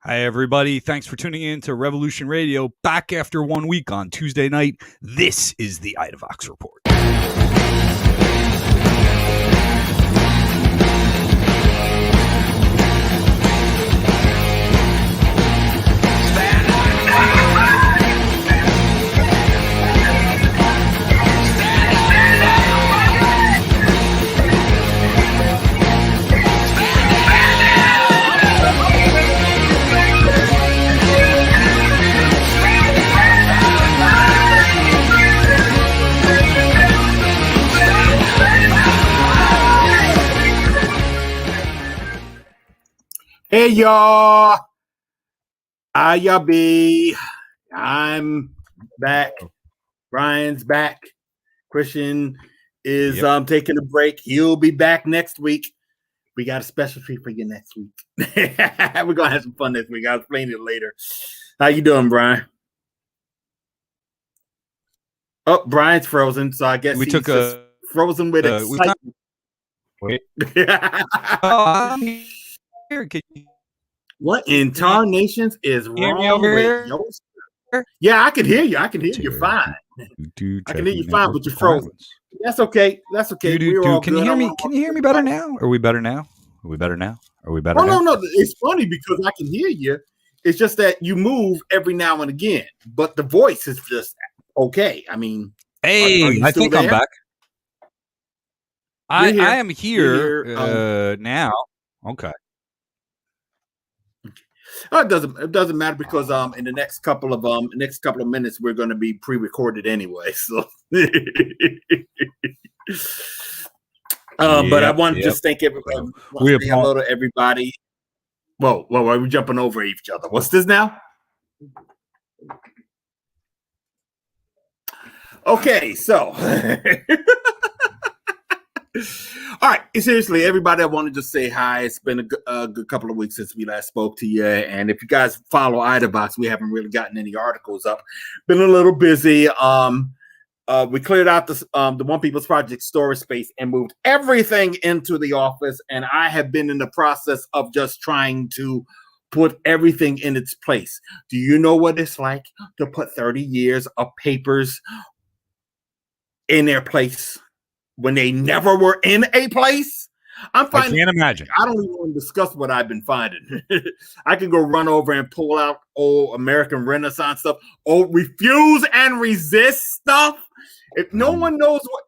Hi, everybody. Thanks for tuning in to Revolution Radio. Back after 1 week on Tuesday night. This is the Idavox Report. Hey y'all, how y'all be? I'm back. Brian's back. Christian is taking a break. He'll be back next week. We got a special treat for you next week. We're gonna have some fun next week. I'll explain it later. How you doing, Brian? Oh, Brian's frozen, so I guess We took a frozen with excitement. Wait. What in tarnations is wrong with you? Yeah, I can hear you. I can hear you fine. I can hear you fine, but you're frozen. That's okay. That's okay. Can you hear me? Can you hear me better now? Are we better now? Are we better now? Are we better now? No. It's funny because I can hear you. It's just that you move every now and again, but the voice is just okay. I mean, hey, I think there? I'm back. I am here now. Okay. Oh, it doesn't matter because in the next couple of minutes we're going to be pre-recorded anyway. So, but I want to just thank everybody. Say hello to everybody. Whoa! Are we jumping over each other? What's this now? Okay, so. All right, seriously, everybody, I want to just say hi. It's been a good couple of weeks since we last spoke to you, and if you guys follow Idavox, we haven't really gotten any articles up. Been a little busy. We cleared out the One People's Project storage space and moved everything into the office, and I have been in the process of just trying to put everything in its place. Do you know what it's like to put 30 years of papers in their place when they never were in a place? I can't imagine. I don't even want to discuss what I've been finding. I can go run over and pull out old American Renaissance stuff, old refuse and resist stuff. If no one knows what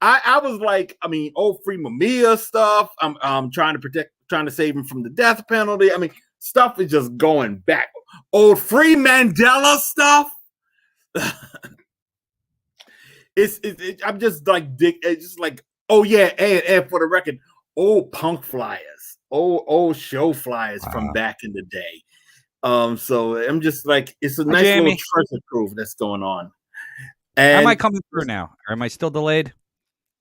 I was like, I mean, old Free Mamiya stuff. I'm trying to save him from the death penalty. I mean, stuff is just going back. Old Free Mandela stuff. I'm just like it's just like, oh yeah, and for the record, old punk flyers, old show flyers from back in the day. So I'm just like, it's a nice little treasure trove that's going on. And am I coming through now? Or am I still delayed?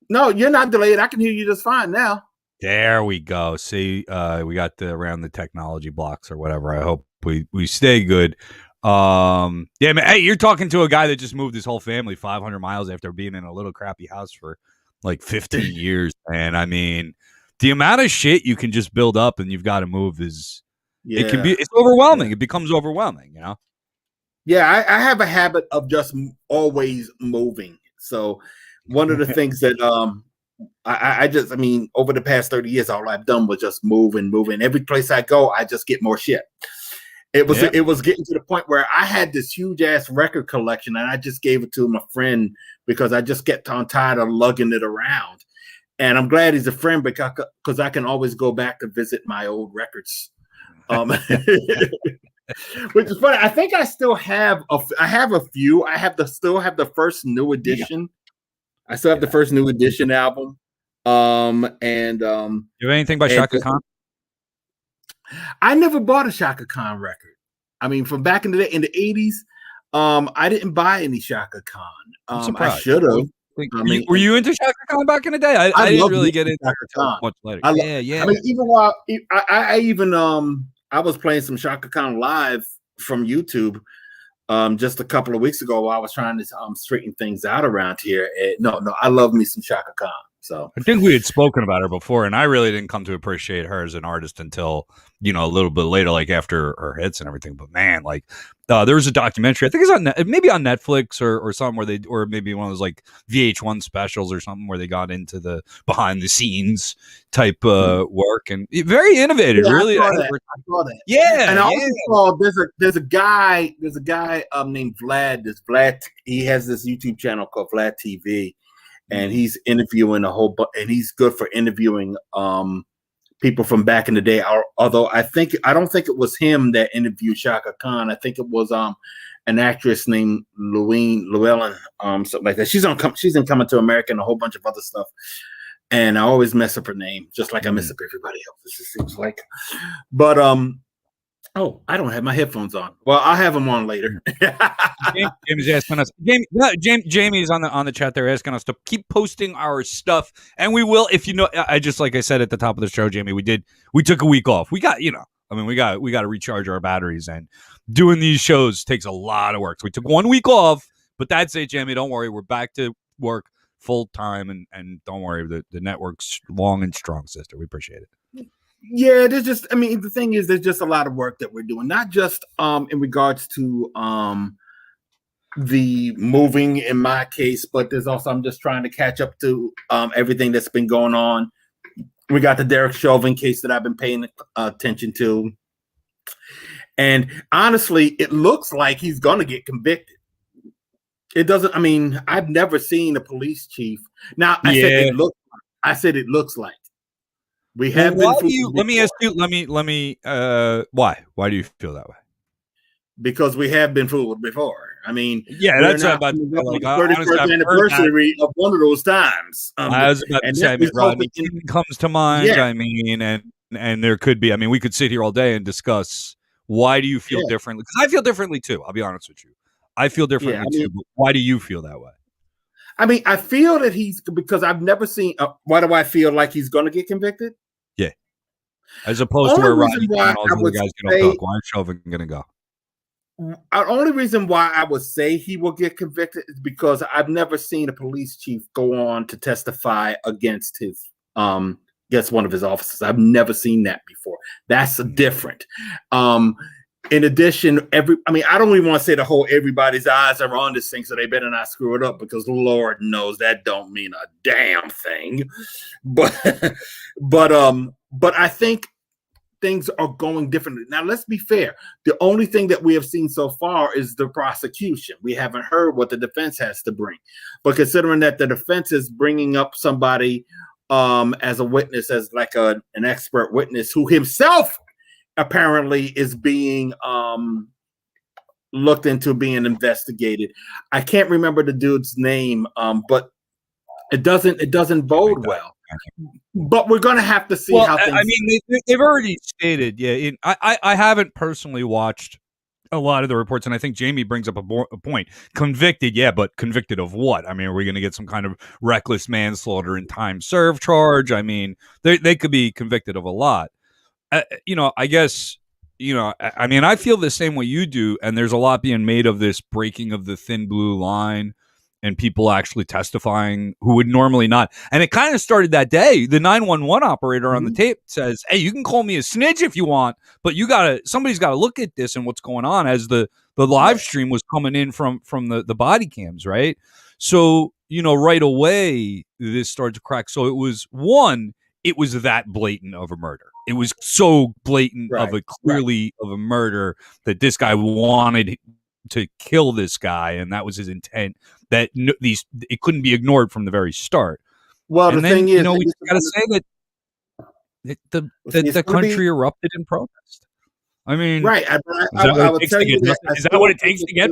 No, you're not delayed. I can hear you just fine now. There we go. See, we got around the technology blocks or whatever. I hope we stay good. Yeah, man. Hey, you're talking to a guy that just moved his whole family 500 miles after being in a little crappy house for like 15 years. And I mean, the amount of shit you can just build up and you've got to move it's overwhelming. Yeah. It becomes overwhelming, you know? Yeah, I have a habit of just always moving. So one of the things that I mean, over the past 30 years, all I've done was just move and move. And every place I go, I just get more shit. It was getting to the point where I had this huge ass record collection and I just gave it to my friend because I just get tired of lugging it around. And I'm glad he's a friend because I can always go back to visit my old records. Which is funny. I think I still have a few. Still have the first new edition. I still have the first new edition album. You have anything by Shaka Khan? I never bought a Shaka Khan record. I mean, from back in the day, in the 80s, I didn't buy any Shaka Khan. I should have. Were you into Shaka Khan back in the day? I didn't really get into Shaka Khan much later. I mean, even while I was playing some Shaka Khan live from YouTube just a couple of weeks ago while I was trying to straighten things out around here. No, I love me some Shaka Khan. So I think we had spoken about her before, and I really didn't come to appreciate her as an artist until, a little bit later, like after her hits and everything. But man, like there was a documentary, I think it's on maybe on Netflix or something where or maybe one of those like VH1 specials or something where they got into the behind the scenes type work, and very innovative. yeah, Really, I saw that. yeah, And I yeah. also saw there's a guy named Vlad. He has this YouTube channel called Vlad TV. And he's interviewing a whole bunch, and he's good for interviewing people from back in the day. Although I don't think it was him that interviewed Shaka Khan. I think it was an actress named Llewellyn, something like that. She's in Coming to America and a whole bunch of other stuff. And I always mess up her name, just like I mess up everybody else. It just seems like. But oh, I don't have my headphones on. Well, I'll have them on later. Jamie's asking us. Jamie's on the chat there asking us to keep posting our stuff, and we will. If like I said at the top of the show, Jamie, we took a week off. We got we got to recharge our batteries, and doing these shows takes a lot of work. So we took 1 week off, but that's it, Jamie. Don't worry, we're back to work full time, and don't worry, the network's long and strong, sister. We appreciate it. Yeah, the thing is, there's just a lot of work that we're doing, not just in regards to the moving in my case, but there's also, I'm just trying to catch up to everything that's been going on. We got the Derek Chauvin case that I've been paying attention to. And honestly, it looks like he's going to get convicted. It doesn't, I've never seen a police chief. Now, I said it looks like. We have been. Let me ask you. Let me. Why? Why do you feel that way? Because we have been fooled before. That's about the 31st anniversary of one of those times. I was about to say, Rodney King comes to mind. Yeah. And there could be. We could sit here all day and discuss why do you feel differently? Because I feel differently too. I'll be honest with you. I feel differently too. But why do you feel that way? I feel that because I've never seen. Why do I feel like he's going to get convicted? Yeah, as opposed to where Rodney King and all the other guys going to go. Why is Chauvin going to go? The only reason why I would say he will get convicted is because I've never seen a police chief go on to testify against against one of his officers. I've never seen that before. That's different. In addition, I don't even want to say the whole everybody's eyes are on this thing, so they better not screw it up, because Lord knows that don't mean a damn thing. But I think things are going differently. Now, let's be fair. The only thing that we have seen so far is the prosecution. We haven't heard what the defense has to bring. But considering that the defense is bringing up somebody as a witness, as like an expert witness who himself apparently is being looked into, being investigated. I can't remember the dude's name, but it doesn't bode well. But we're going to have to see how things. They've already stated. Yeah, I haven't personally watched a lot of the reports, and I think Jamie brings up a point. Convicted, yeah, but convicted of what? Are we going to get some kind of reckless manslaughter and time served charge? They could be convicted of a lot. I guess, I feel the same way you do, and there's a lot being made of this breaking of the thin blue line and people actually testifying who would normally not. And it kind of started that day. The 911 operator on the tape says, hey, you can call me a snitch if you want, but somebody's got to look at this and what's going on, as the live stream was coming in from the body cams, right? So, right away, this started to crack. So it was that blatant of a murder. It was so blatant of a murder that this guy wanted to kill this guy, and that was his intent. That it couldn't be ignored from the very start. Well, and the thing is, we got to say that the country erupted in protest. Right? Is that what it takes to get?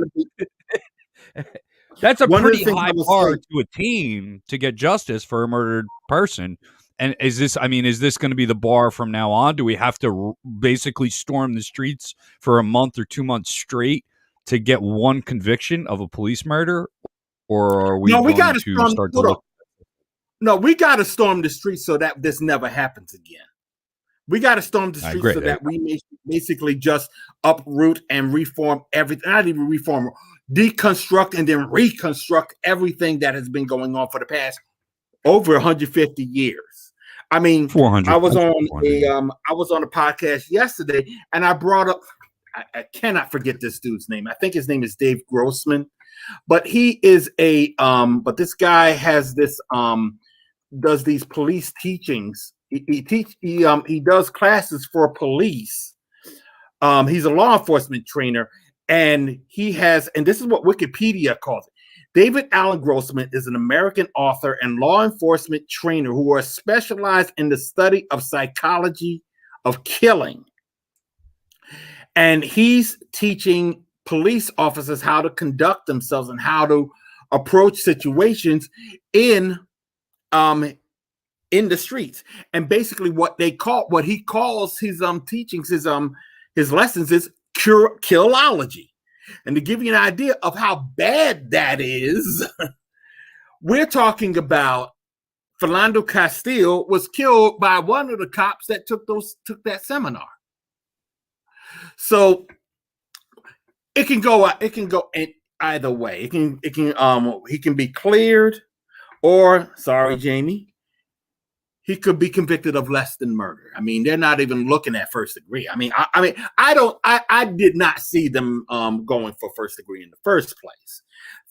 That's a pretty high bar to attain to get justice for a murdered person. And is this going to be the bar from now on? Do we have to basically storm the streets for a month or 2 months straight to get one conviction of a police murder? Or are we we got to start to look? No, we got to storm the streets so that this never happens again. We got to storm the streets so that we basically just uproot and reform everything. Not even reform, deconstruct and then reconstruct everything that has been going on for the past over 150 years. I mean, 400. I was on Yeah. a podcast yesterday, and I brought up. I cannot forget this dude's name. I think his name is Dave Grossman, but he is a. But this guy has this. Does these police teachings. He does classes for police. He's a law enforcement trainer, and he has, and this is what Wikipedia calls it. David Allen Grossman is an American author and law enforcement trainer who are specialized in the study of psychology of killing. And he's teaching police officers how to conduct themselves and how to approach situations in the streets. And basically what he calls his teachings, his lessons is killology. And to give you an idea of how bad that is, we're talking about Philando Castile was killed by one of the cops that took that seminar. So it can go in either way. He can be cleared, or sorry, Jamie, he could be convicted of less than murder. I mean, they're not even looking at first degree. I did not see them going for first degree in the first place.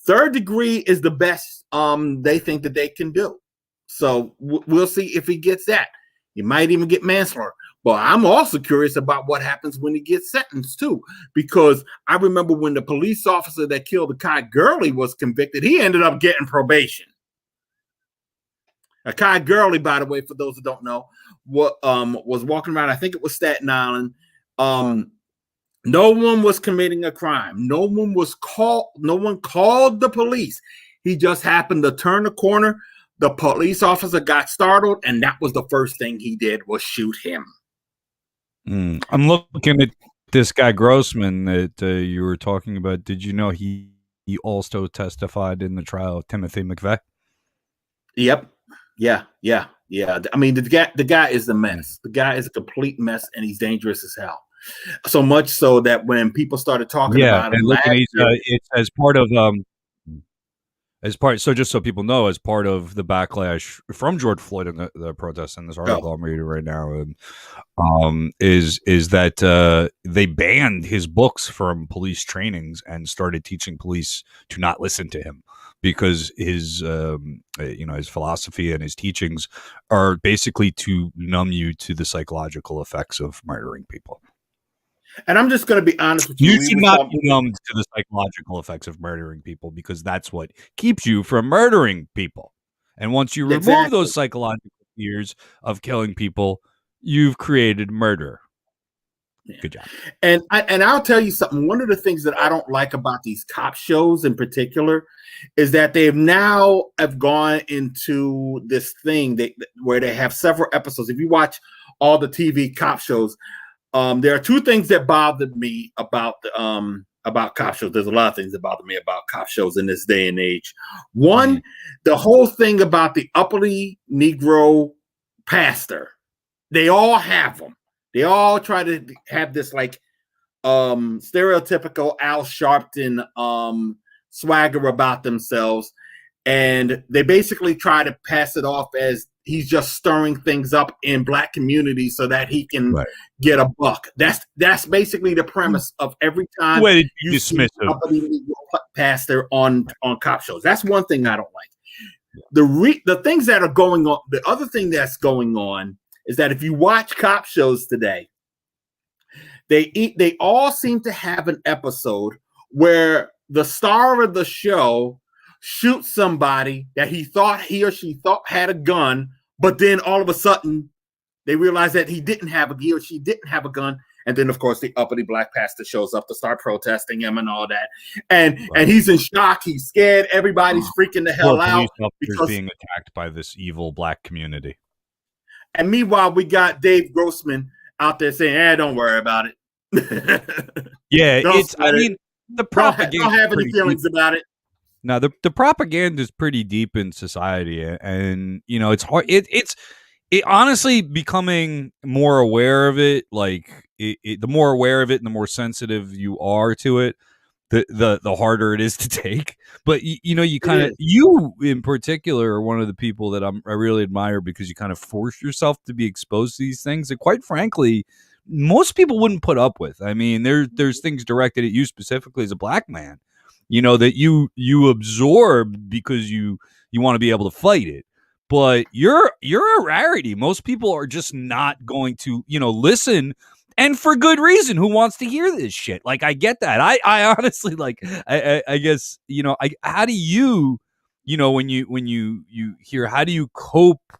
Third degree is the best they think that they can do. So we'll see if he gets that. He might even get manslaughter. But I'm also curious about what happens when he gets sentenced too, because I remember when the police officer that killed the Kai Gurley was convicted, he ended up getting probation. Kai Gurley, by the way, for those who don't know, was walking around, I think it was Staten Island. No one was committing a crime. No one called the police. He just happened to turn the corner. The police officer got startled, and that was the first thing he did was shoot him. I'm looking at this guy Grossman that you were talking about. Did you know he also testified in the trial of Timothy McVeigh? Yep. Yeah. I mean, the guy is a mess. The guy is a complete mess, and he's dangerous as hell. So much so that when people started talking about him, it's as part of so just so people know, as part of the backlash from George Floyd and the protests, and this article I'm reading right now, and is that they banned his books from police trainings and started teaching police to not listen to him, because his his philosophy and his teachings are basically to numb you to the psychological effects of murdering people. And I'm just going to be honest with you. You should not be numbed to the psychological effects of murdering people, because that's what keeps you from murdering people. And once you remove those psychological fears of killing people, you've created murder. Yeah. Good job. And I'll tell you something. One of the things that I don't like about these cop shows in particular is that they've now have gone into this thing where they have several episodes. If you watch all the TV cop shows, there are two things that bothered me about cop shows. There's a lot of things that bother me about cop shows in this day and age. One, the whole thing about the uppity Negro pastor. They all have them. They all try to have this like stereotypical Al Sharpton swagger about themselves, and they basically try to pass it off as he's just stirring things up in Black communities so that he can get a buck. That's basically the premise of every time you see a pastor on cop shows. That's one thing I don't like. The things that are going on, the other thing that's going on is that if you watch cop shows today, they all seem to have an episode where the star of the show shoots somebody that he or she thought had a gun, but then all of a sudden they realize that he or she didn't have a gun. And then, of course, the uppity Black pastor shows up to start protesting him and all that. And he's in shock. He's scared. Everybody's freaking the hell out because being attacked by this evil Black community. And meanwhile, we got Dave Grossman out there saying, don't worry about it. The propaganda. Don't have any feelings about it. Now, the propaganda is pretty deep in society, and it's hard. It honestly becoming more aware of it. Like the more aware of it, and the more sensitive you are to it, the harder it is to take. But you kind of, you in particular are one of the people that I really admire, because you kind of force yourself to be exposed to these things that, quite frankly, most people wouldn't put up with. I mean, there's things directed at you specifically as a black man, that you absorb because you want to be able to fight it. But you're a rarity. Most people are just not going to, listen, and for good reason. Who wants to hear this shit? Like, I get that. I honestly, like, I guess, how do you, when you hear, how do you cope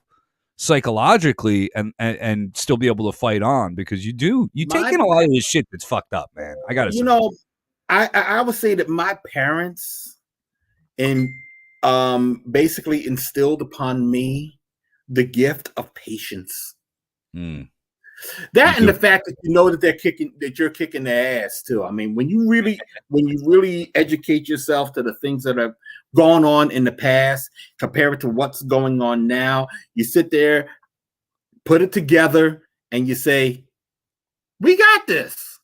psychologically and still be able to fight on? Because you take in a lot of this shit that's fucked up, man. I gotta say. I would say that my parents basically instilled upon me the gift of patience. That and the fact that that you're kicking their ass too. I mean, when you really educate yourself to the things that have gone on in the past, compare it to what's going on now, you sit there, put it together, and you say, we got this.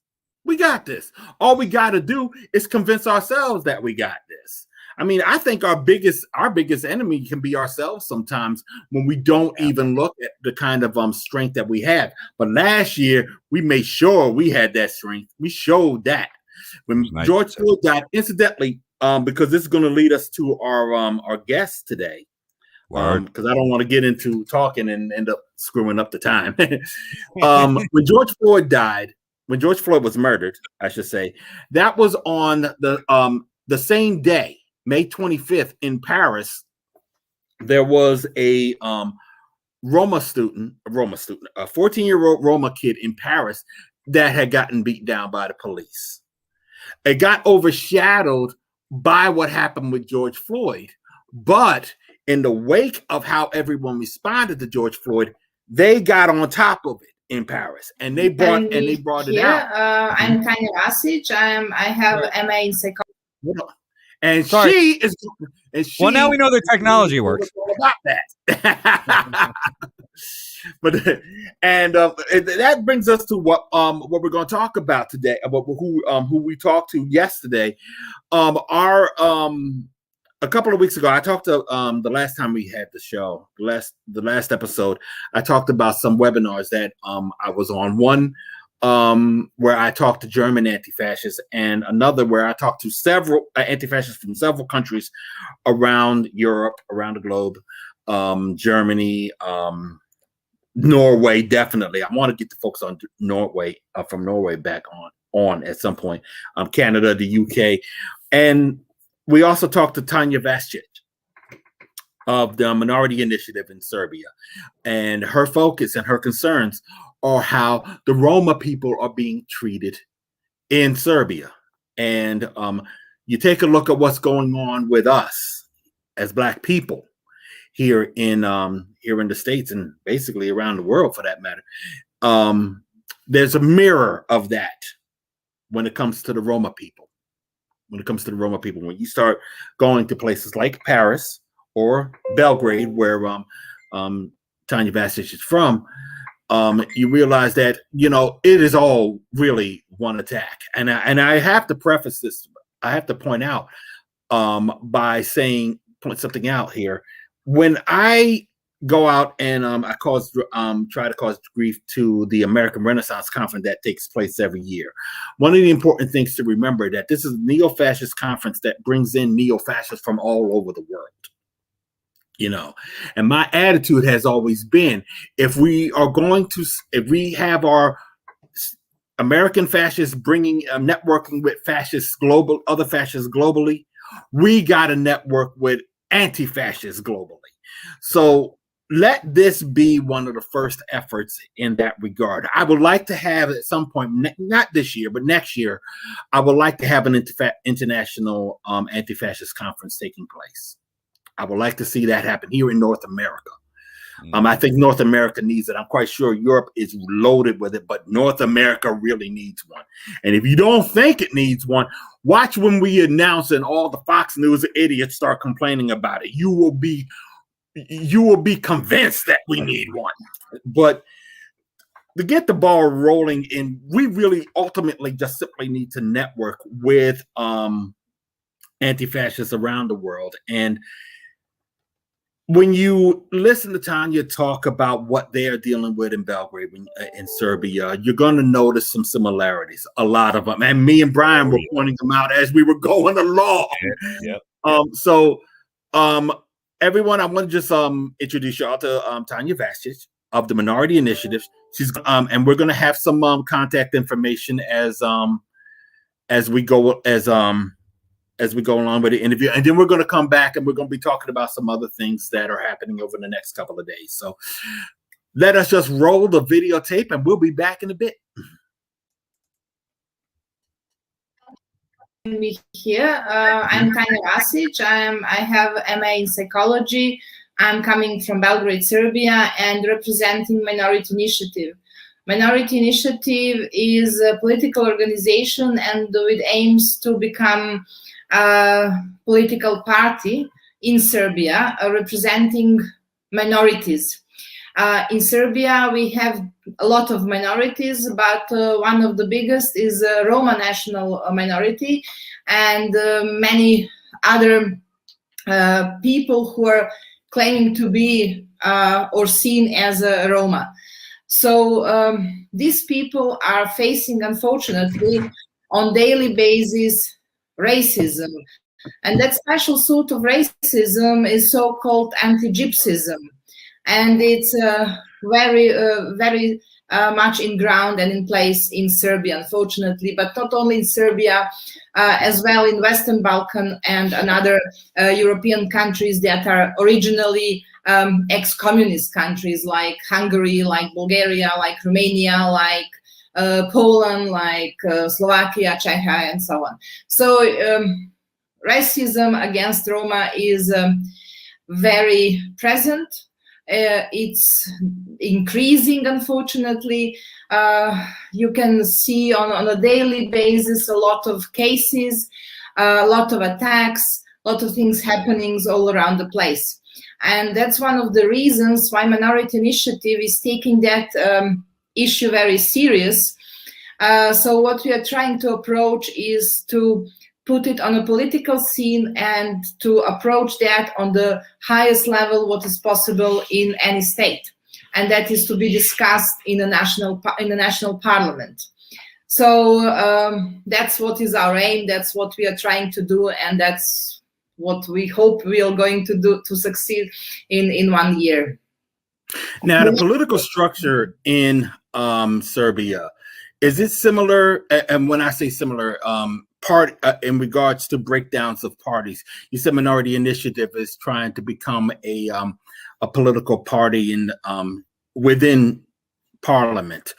We got this. All we got to do is convince ourselves that we got this. I mean, I think our biggest enemy can be ourselves sometimes, when we don't even look at the kind of strength that we have. But last year, we made sure we had that strength. We showed that. When George Floyd died, incidentally, because this is going to lead us to our guest today, because I don't want to get into talking and end up screwing up the time. When George Floyd died, when George Floyd was murdered, I should say, that was on the same day, May 25th, in Paris. There was a Roma student, a 14-year-old Roma kid in Paris that had gotten beat down by the police. It got overshadowed by what happened with George Floyd. But in the wake of how everyone responded to George Floyd, they got on top of it in Paris, and they brought it out. I'm Tanya Vasic. I have MA in psychology. And she is. Well, now we know the technology works. About that. But that brings us to what we're going to talk about today, about who we talked to yesterday. A couple of weeks ago, I talked to the last time we had the show, the last episode. I talked about some webinars that I was on. One where I talked to German anti-fascists, and another where I talked to several anti-fascists from several countries around Europe, around the globe, Germany, Norway, definitely. I want to get the folks on Norway, from Norway back on at some point, Canada, the UK. And we also talked to Tanya Vasic of the Minority Initiative in Serbia, and her focus and her concerns are how the Roma people are being treated in Serbia. And you take a look at what's going on with us as Black people here in the States, and basically around the world for that matter. There's a mirror of that when it comes to the Roma people. When you start going to places like Paris or Belgrade, where Tanya Vasic is from, you realize that it is all really one attack. And I have to preface this. I have to point out by point something out here. When I go out and I try to cause grief to the American Renaissance Conference that takes place every year. One of the important things to remember that this is a neo-fascist conference that brings in neo-fascists from all over the world. And my attitude has always been, if we have our American fascists networking with other fascists globally, we got to network with anti-fascists globally. So let this be one of the first efforts in that regard. I would like to have at some point, not this year, but next year, I would like to have an international anti-fascist conference taking place. I would like to see that happen here in North America. I think North America needs it. I'm quite sure Europe is loaded with it, but North America really needs one. And if you don't think it needs one, watch when we announce and all the Fox News idiots start complaining about it. You will be convinced that we need one. But to get the ball rolling, and we really ultimately just simply need to network with anti-fascists around the world. And when you listen to Tanya talk about what they are dealing with in Belgrade, in Serbia, you're going to notice some similarities, a lot of them. And me and Brian were pointing them out as we were going along. Everyone, I want to just introduce y'all to Tanya Vasic of the Minority Initiative. She's and we're going to have some contact information as we go along with the interview, and then we're going to come back and we're going to be talking about some other things that are happening over the next couple of days. So let us just roll the videotape, and we'll be back in a bit. Me here. I'm Tanya Vasic. I have MA in psychology. I'm coming from Belgrade, Serbia, and representing Minority Initiative. Minority Initiative is a political organization, and it aims to become a political party in Serbia, representing minorities. In Serbia, we have a lot of minorities, but one of the biggest is a Roma national minority, and many other people who are claiming to be or seen as a Roma. So these people are facing, unfortunately, on daily basis, racism. And that special sort of racism is so-called anti-Gypsyism. And it's very much in ground and in place in Serbia, unfortunately, but not only in Serbia, as well in Western Balkan and another European countries that are originally ex-communist countries like Hungary, like Bulgaria, like Romania, like Poland, like Slovakia, Czechia, and so on. So racism against Roma is very present. It's increasing, unfortunately. You can see on a daily basis a lot of cases, a lot of attacks, a lot of things happening all around the place. And that's one of the reasons why Minority Initiative is taking that issue very serious. So what we are trying to approach is to put it on a political scene and to approach that on the highest level what is possible in any state, and that is to be discussed in the national parliament. So that's what is our aim, that's what we are trying to do, and that's what we hope we are going to do to succeed in 1 year. Now, the political structure in Serbia, is it similar? And when I say similar, in regards to breakdowns of parties, you said Minority Initiative is trying to become a political party within Parliament.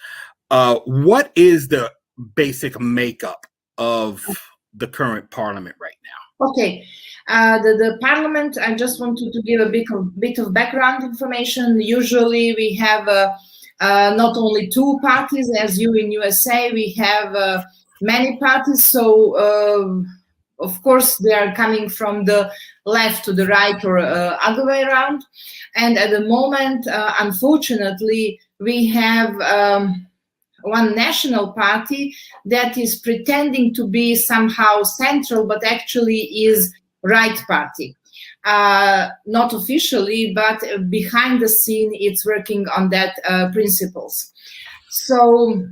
What is the basic makeup of the current Parliament right now? Okay, the Parliament, I just wanted to give a bit of background information. Usually we have not only two parties as you in USA, we have many parties. So of course they are coming from the left to the right or other way around. And at the moment, unfortunately, we have one national party that is pretending to be somehow central, but actually is right party. Not officially, but behind the scene, it's working on that principles. So,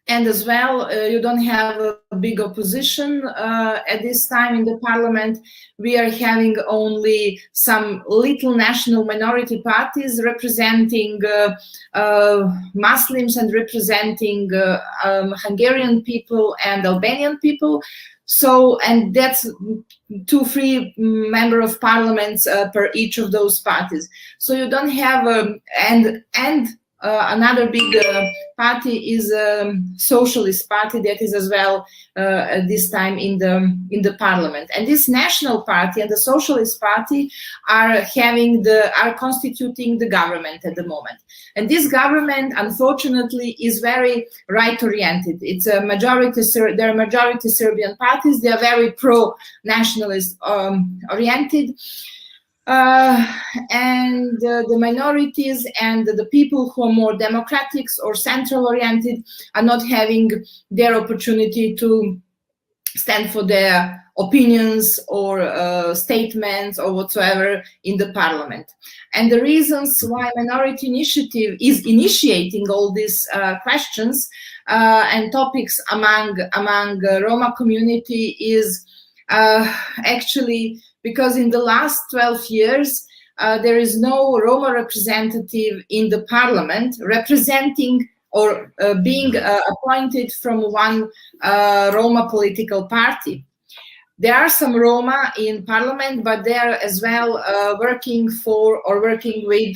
and as well, you don't have a big opposition at this time in the parliament. We are having only some little national minority parties representing Muslims and representing Hungarian people and Albanian people. So, and that's 2-3 member of parliaments per each of those parties. So you don't have another big party is a socialist party that is as well at this time in the parliament. And this national party and the socialist party are constituting the government at the moment. And this government, unfortunately, is very right-oriented. It's a majority. There are majority Serbian parties. They are very pro-nationalist oriented. and the minorities and the people who are more democratic or central oriented are not having their opportunity to stand for their opinions or statements or whatsoever in the parliament. And the reasons why Minority Initiative is initiating all these questions and topics among Roma community is actually because in the last 12 years there is no Roma representative in the parliament representing or being appointed from one Roma political party. There are some Roma in parliament, but they are as well working for or working with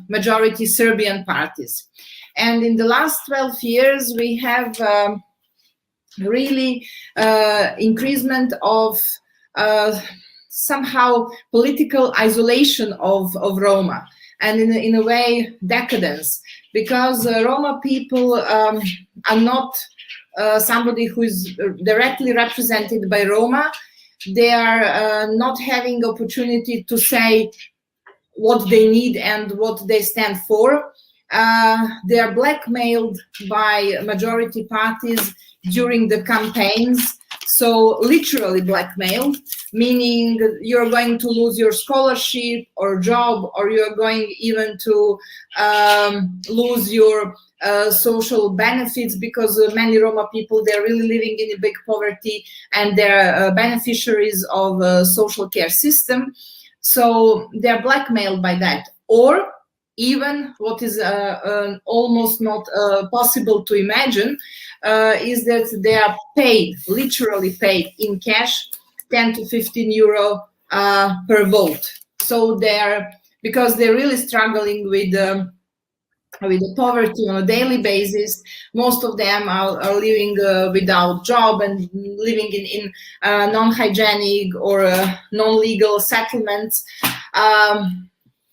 majority Serbian parties. And in the last 12 years, we have really increasement of somehow political isolation of Roma, and in a way decadence, because Roma people are not somebody who is directly represented by Roma. They are not having opportunity to say what they need and what they stand for. They are blackmailed by majority parties during the campaigns. So literally blackmailed, meaning you're going to lose your scholarship or job, or you're going even to lose your social benefits, because many Roma people, they're really living in a big poverty and they're beneficiaries of a social care system. So they're blackmailed by that. Or even what is almost not possible to imagine is that they are paid, literally paid in cash, 10 to 15 euro per vote. So they're, because they're really struggling with the poverty on a daily basis. Most of them are living without job and living in non-hygienic or non-legal settlements.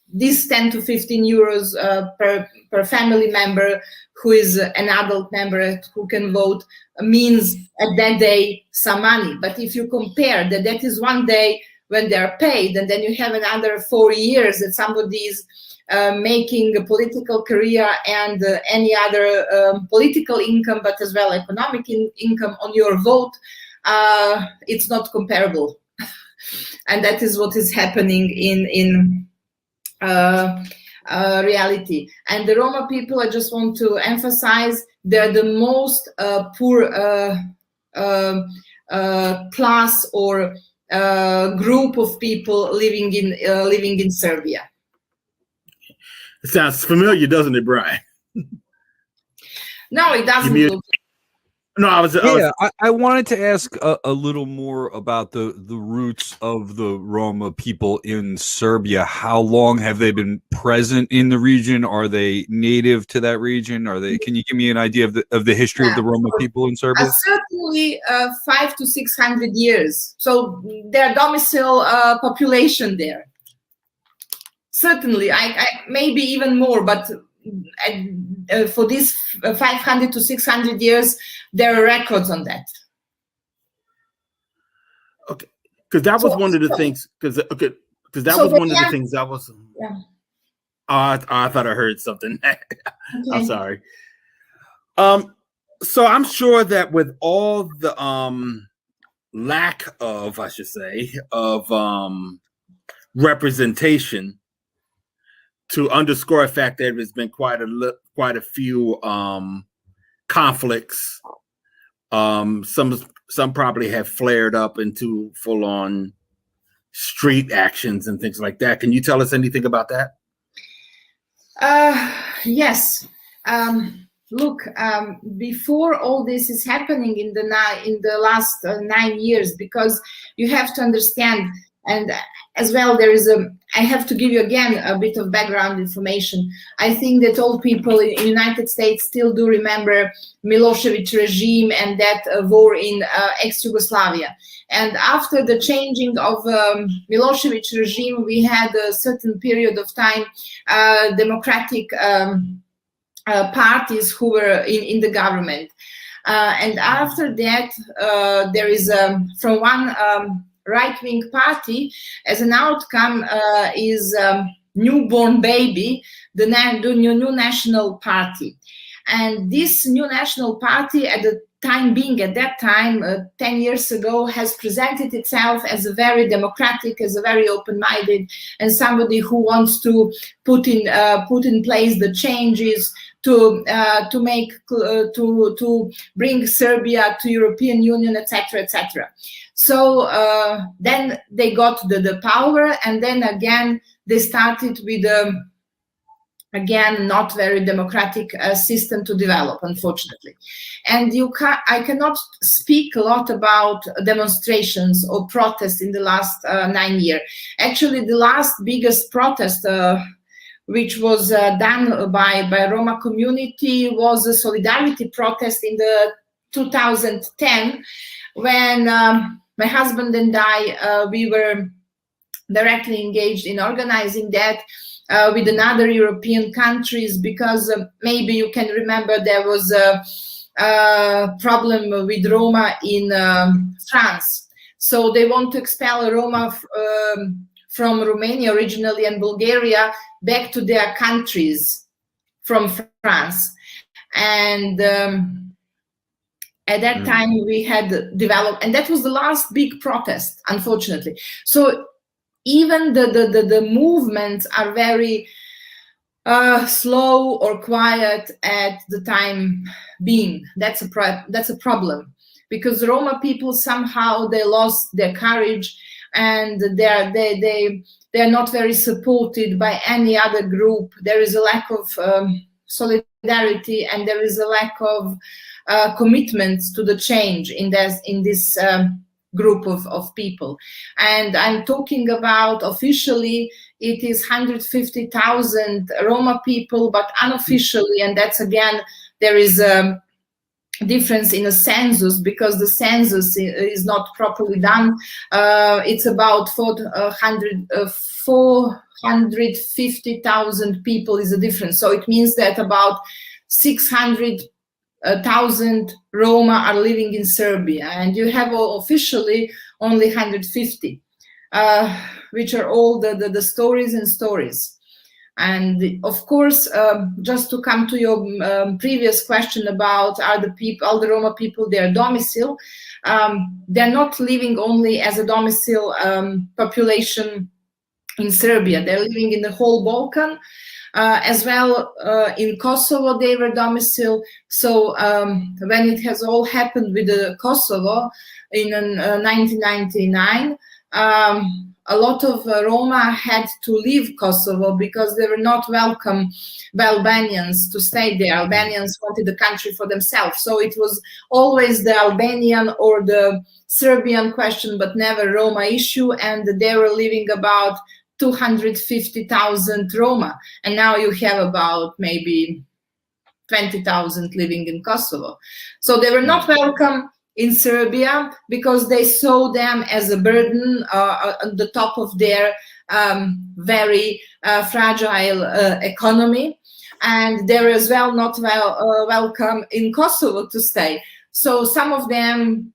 This 10 to 15 euros per family member who is an adult member who can vote means at that day some money. But if you compare that is one day when they're paid, and then you have another 4 years that somebody is making a political career and any other political income, but as well economic income on your vote, it's not comparable. And that is what is happening in reality. And the Roma people, I just want to emphasize, they're the most poor class or group of people living in Serbia. It sounds familiar, doesn't it, Brian? No, it doesn't look. No, I wanted to ask a little more about the roots of the Roma people in Serbia. How long have they been present in the region? Are they native to that region? Are they? Can you give me an idea of the history of the Roma people in Serbia? Certainly 500 to 600 years. So their domicile population there. Certainly, I maybe even more, but for these 500 to 600 years, there are records on that. Okay, because that was one of the things. Because that was one of the things that was. Yeah. I thought I heard something. Okay. I'm sorry. So I'm sure that with all the lack of, I should say, of representation, to underscore a fact that there's been quite a few conflicts. Some probably have flared up into full-on street actions and things like that. Can you tell us anything about that? Yes. Look, before all this is happening in the last 9 years, because you have to understand, and as well, I have to give you again a bit of background information. I think that all people in the United States still do remember Milosevic regime and that war in ex-Yugoslavia. And after the changing of Milosevic regime, we had a certain period of time democratic parties who were in the government. And after that, there is from one right-wing party, as an outcome is newborn baby, the new National Party. And this new National Party at that time, 10 years ago, has presented itself as a very democratic, as a very open-minded, and somebody who wants to put in place the changes to bring Serbia to European Union, etc., etc. So then they got the power, and then again they started with again not very democratic system to develop, unfortunately. And I cannot speak a lot about demonstrations or protests in the last 9 years. Actually, the last biggest protest which was done by Roma community was a solidarity protest in the 2010, when my husband and I we were directly engaged in organizing that with another European countries, because maybe you can remember there was a problem with Roma in France. So they want to expel Roma from Romania originally and Bulgaria back to their countries from France. And at that time we had developed, and that was the last big protest, unfortunately. So even the movements are very slow or quiet at the time being. That's a problem, because Roma people somehow they lost their courage, and they're not very supported by any other group. There is a lack of solidarity, and there is a lack of commitment to the change in this group of people. And I'm talking about, officially it is 150,000 Roma people, but unofficially, and that's again, there is a difference in a census, because the census is not properly done. It's about 450,000 people is a difference. So it means that about 600,000 Roma are living in Serbia, and you have officially only 150, which are all the stories and stories. And of course, just to come to your previous question about are the Roma people their domicile, they're not living only as a domicile population in Serbia. They're living in the whole Balkan. As well, in Kosovo, they were domicile. So when it has all happened with Kosovo in 1999, a lot of Roma had to leave Kosovo because they were not welcome by Albanians to stay there. Albanians wanted the country for themselves. So it was always the Albanian or the Serbian question, but never Roma issue. And they were living about 250,000 Roma, and now you have about maybe 20,000 living in Kosovo. So they were not welcome in Serbia because they saw them as a burden on the top of their very fragile economy, and they were as well not welcome in Kosovo to stay. So some of them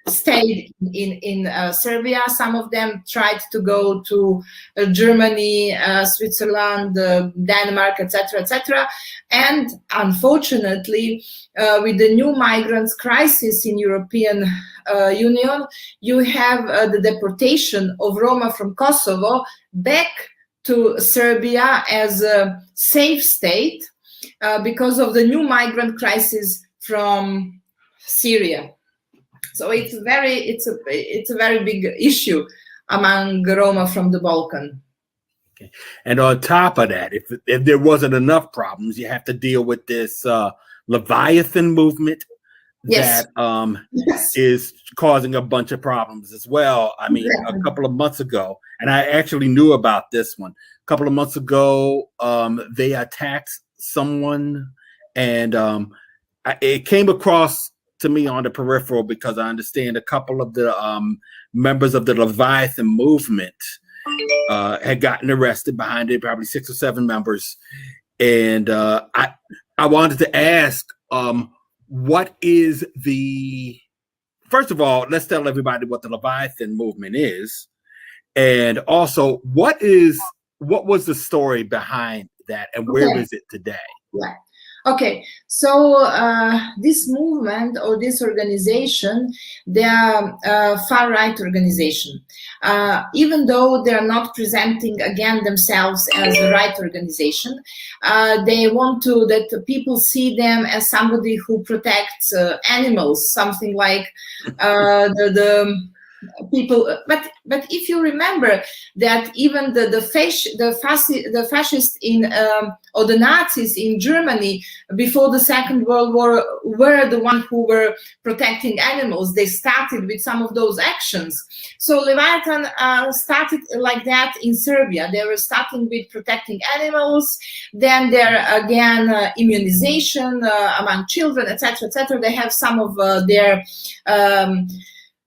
stayed in Serbia. Some of them tried to go to Germany, Switzerland, Denmark, etc., etc. And unfortunately, with the new migrants crisis in European Union, you have the deportation of Roma from Kosovo back to Serbia as a safe state because of the new migrant crisis from Syria. So it's a very big issue among Roma from the Balkan. Okay. And on top of that, if there wasn't enough problems, you have to deal with this Leviathan movement that is causing a bunch of problems as well. I mean, a couple of months ago, and I actually knew about this one. A couple of months ago, they attacked someone, and it came across to me on the peripheral because I understand a couple of the members of the Leviathan movement had gotten arrested behind it, probably 6 or 7 members. And I wanted to ask, what is the first of all, let's tell everybody what the Leviathan movement is, and also what was the story behind that, and where is it today? Yeah. Okay, so this movement or this organization, they are a far-right organization. Even though they are not presenting again themselves as a right organization, they want that people see them as somebody who protects animals, something like the people. But if you remember that even the fascists in or the Nazis in Germany before the Second World War were the ones who were protecting animals. They started with some of those actions. So Leviathan started like that in Serbia. They were starting with protecting animals, then there again immunization among children, etc., etc. They have some of their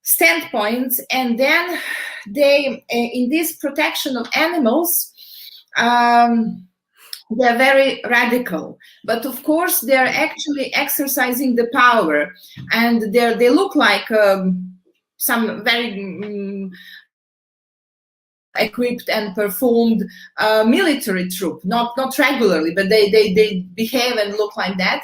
standpoints, and then they in this protection of animals, they're very radical, but of course they're actually exercising the power, and they look like some very equipped and performed military troop, not regularly, but they behave and look like that.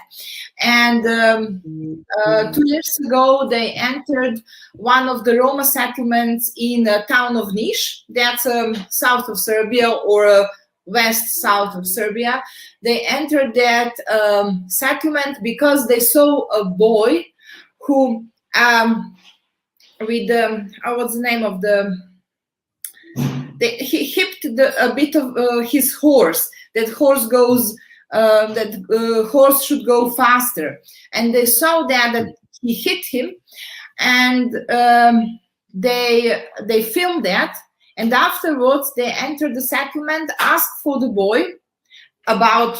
And 2 years ago, they entered one of the Roma settlements in the town of Niš. That's south of Serbia, or west-south of Serbia. They entered that settlement because they saw a boy who, with what's the name of the... he hipped a bit of his horse. That horse goes... horse should go faster, and they saw that he hit him, and they filmed that, and afterwards they entered the settlement, asked for the boy, about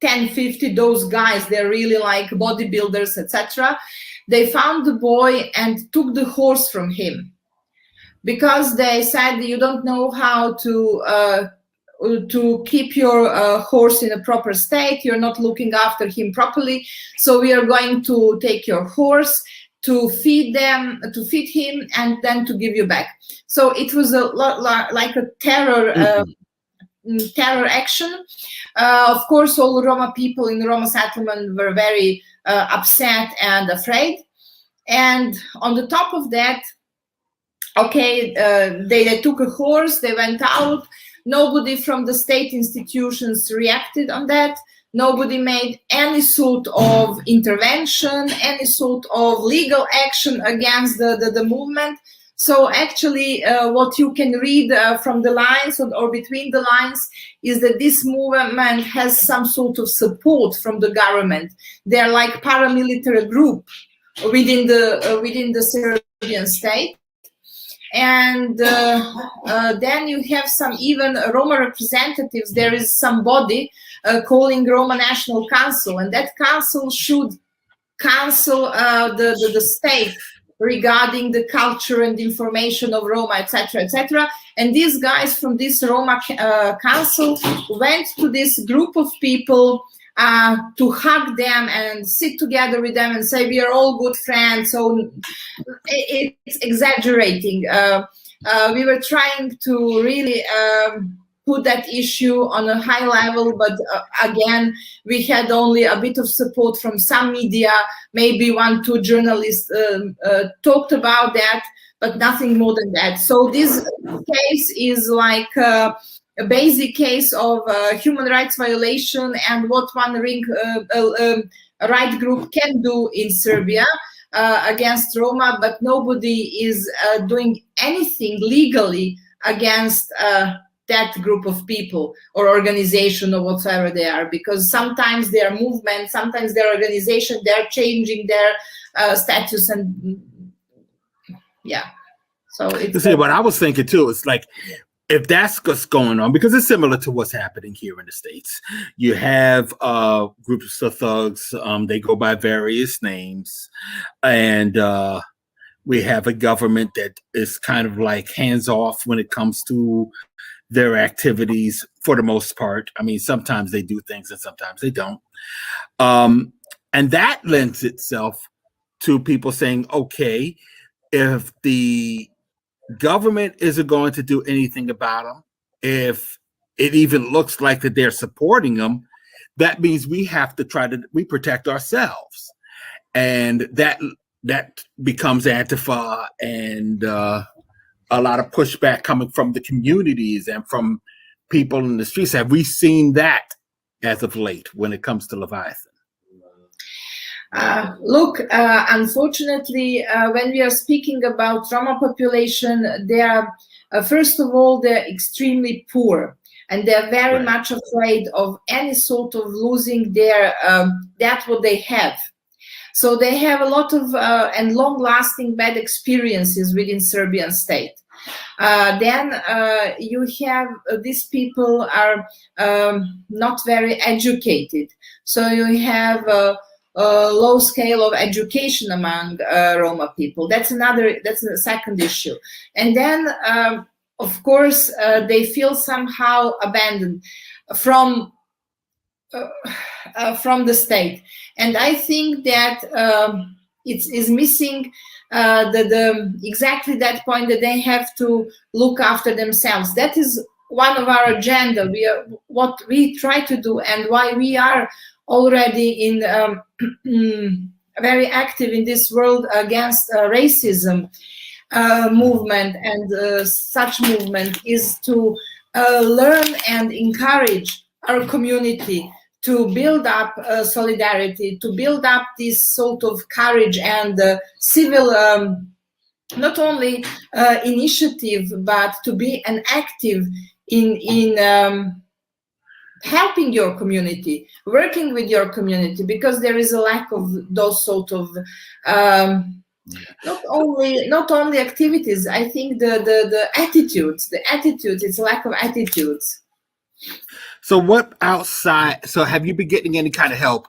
10-50 those guys, they're really like bodybuilders, etc. They found the boy and took the horse from him, because they said you don't know how to keep your horse in a proper state, you're not looking after him properly, so we are going to take your horse, to feed him, and then to give you back. So it was like a terror action. Of course, all Roma people in the Roma settlement were very upset and afraid, and on the top of that, okay, they took a horse, they went out. Nobody from the state institutions reacted on that. Nobody made any sort of intervention, any sort of legal action against the movement. So actually, what you can read from the lines or between the lines is that this movement has some sort of support from the government. They're like paramilitary group within the Serbian state. And then you have some even Roma representatives. There is somebody calling Roma National Council, and that council should counsel the state regarding the culture and information of Roma, etc., etc. And these guys from this Roma council went to this group of people to hug them and sit together with them and say, we are all good friends. So it's exaggerating. We were trying to really put that issue on a high level, but again, we had only a bit of support from some media, maybe 1-2 journalists talked about that, but nothing more than that. So this case is like a basic case of human rights violation and what one right group can do in Serbia against Roma, but nobody is doing anything legally against that group of people or organization or whatever they are, because sometimes they are movement, sometimes their organization, they're changing their status, and yeah. So it's what I was thinking too. It's like, if that's what's going on, because it's similar to what's happening here in the States. You have groups of thugs. They go by various names, and we have a government that is kind of like hands off when it comes to their activities for the most part. I mean, sometimes they do things and sometimes they don't. And that lends itself to people saying, okay, if the government isn't going to do anything about them, if it even looks like that they're supporting them, that means we have to we protect ourselves. And that becomes Antifa, and a lot of pushback coming from the communities and from people in the streets. Have we seen that as of late when it comes to Leviathan? Look, unfortunately, when we are speaking about Roma population, they are, first of all, they're extremely poor, and they're very much afraid of any sort of losing their that what they have. So they have a lot of and long-lasting bad experiences within Serbian state. Then you have these people are not very educated. So you have a low scale of education among Roma people. That's a second issue. And then, of course, they feel somehow abandoned from the state. And I think that it is missing exactly that point, that they have to look after themselves. That is one of our agenda. What we try to do, and why we are already in very active in this world against racism movement, and such movement is to learn and encourage our community to build up solidarity, to build up this sort of courage and civil, not only initiative, but to be an active in helping your community, working with your community, because there is a lack of those sort of not only activities. I think the attitudes, it's a lack of attitudes. So what outside? So have you been getting any kind of help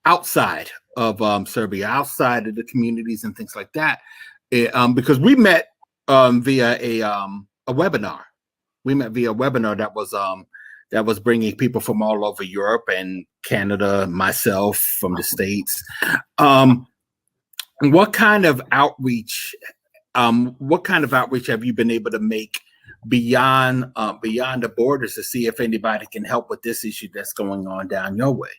outside of Serbia, outside of the communities and things like that? Because we met via a webinar. We met via a webinar that was bringing people from all over Europe and Canada, myself from the States. What kind of outreach? What kind of outreach have you been able to make beyond the borders to see if anybody can help with this issue that's going on down your way?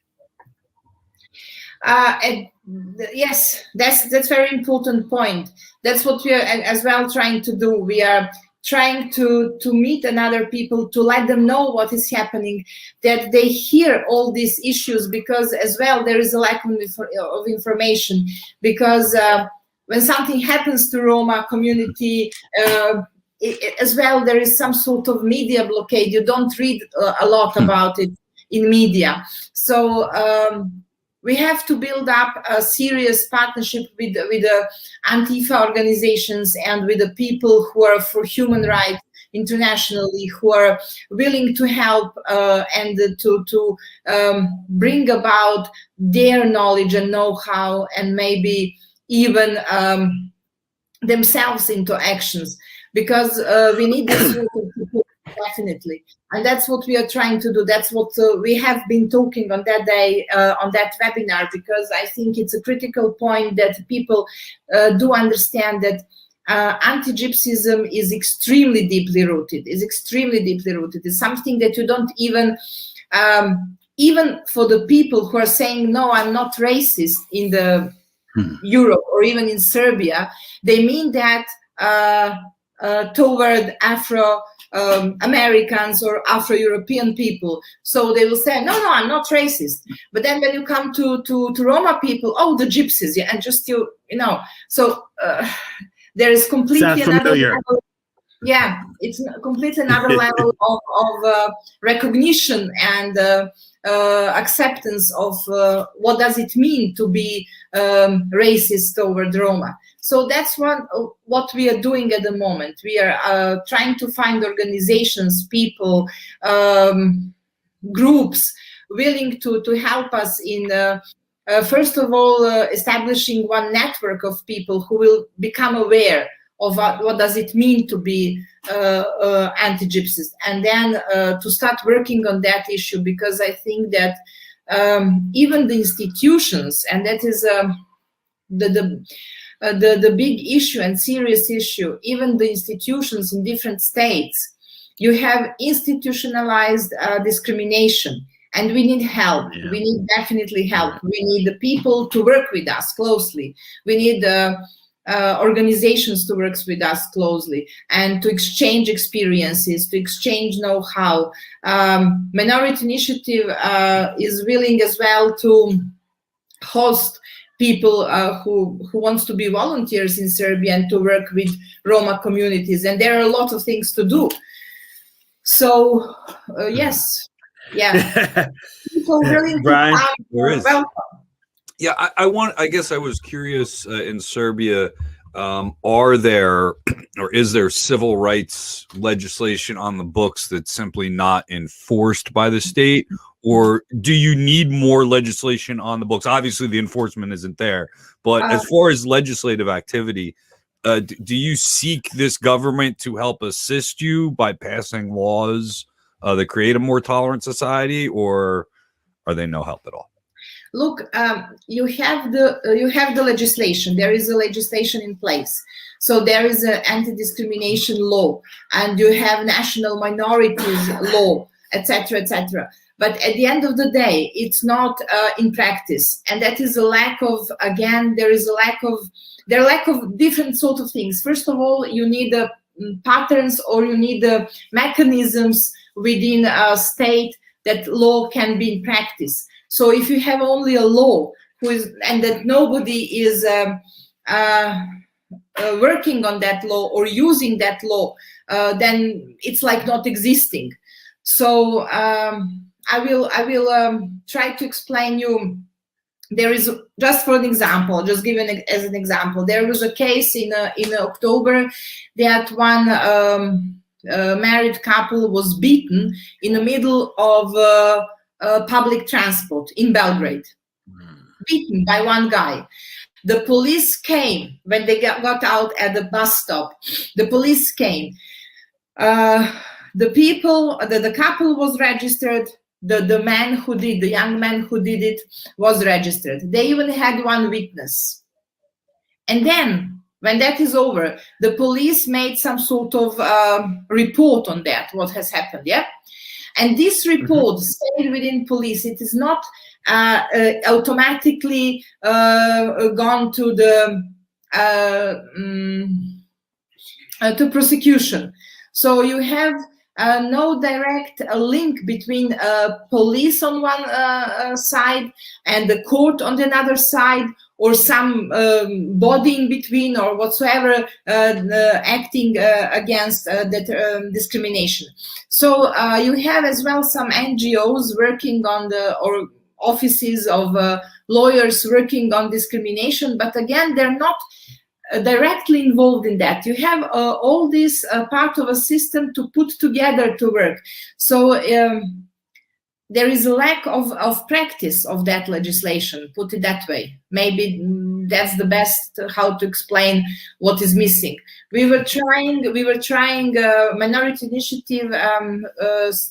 Yes, that's very important point. That's what we are as well trying to do. We are trying to meet another people, to let them know what is happening, that they hear all these issues, because as well there is a lack of information. Because when something happens to Roma community, as well, there is some sort of media blockade. You don't read a lot about it in media. So we have to build up a serious partnership with the Antifa organizations and with the people who are for human rights internationally, who are willing to help and to bring about their knowledge and know-how, and maybe even themselves into actions. Because we need this sort of support, definitely, and that's what we are trying to do. That's what we have been talking on that day, on that webinar, because I think it's a critical point that people do understand that anti-Gypsyism is extremely deeply rooted. It's something that you don't even for the people who are saying, no, I'm not racist in the Europe or even in Serbia, they mean that toward Afro-Americans or Afro-European people. So they will say, no, I'm not racist. But then when you come to Roma people, oh, the Gypsies, yeah, and just you know. So there is completely another level. Yeah, it's completely another level of recognition and acceptance of what does it mean to be racist toward Roma. So that's what we are doing at the moment. We are trying to find organizations, people, groups willing to help us in, first of all, establishing one network of people who will become aware of what does it mean to be anti-Gypsist, and then to start working on that issue, because I think that even the institutions, and that is the big issue and serious issue, even the institutions in different states, you have institutionalized discrimination, and we need help. We need definitely help. We need the people to work with us closely. We need organizations to work with us closely and to exchange experiences, to exchange know-how. Minority Initiative is willing as well to host people who wants to be volunteers in Serbia and to work with Roma communities, and there are a lot of things to do. So yes, yeah, people willing Brian, to come, welcome. Yeah, I guess I was curious in Serbia, are there or is there civil rights legislation on the books that's simply not enforced by the state? Or do you need more legislation on the books? Obviously, the enforcement isn't there. But as far as legislative activity, do you seek this government to help assist you by passing laws that create a more tolerant society, or are they no help at all? Look, you have the legislation. There is a legislation in place. So there is an anti-discrimination law, and you have national minorities law, etc., etc. But at the end of the day, it's not in practice, and that is a lack of. Again, there are lack of different sort of things. First of all, you need the patterns, or you need the mechanisms within a state that law can be in practice. So if you have only a law and that nobody is working on that law or using that law, then it's like not existing. So I will try to explain you. There is, just for an example, just given as an example, there was a case in October that one married couple was beaten in the middle of public transport in Belgrade, beaten by one guy. The police came when they got out at the bus stop. The police came. The couple was registered. The young man who did it was registered. They even had one witness. And then, when that is over, the police made some sort of report on that, what has happened, yeah? And this report stayed within police. It is not automatically gone to the to prosecution. So you have no direct link between police on one side and the court on the other side, or some body in between, or whatsoever acting against that discrimination. So you have as well some NGOs working on or offices of lawyers working on discrimination, but again, they're not directly involved in that. You have all this part of a system to put together to work. So there is a lack of practice of that legislation, put it that way. Maybe that's the best how to explain what is missing. We were trying, Minority Initiative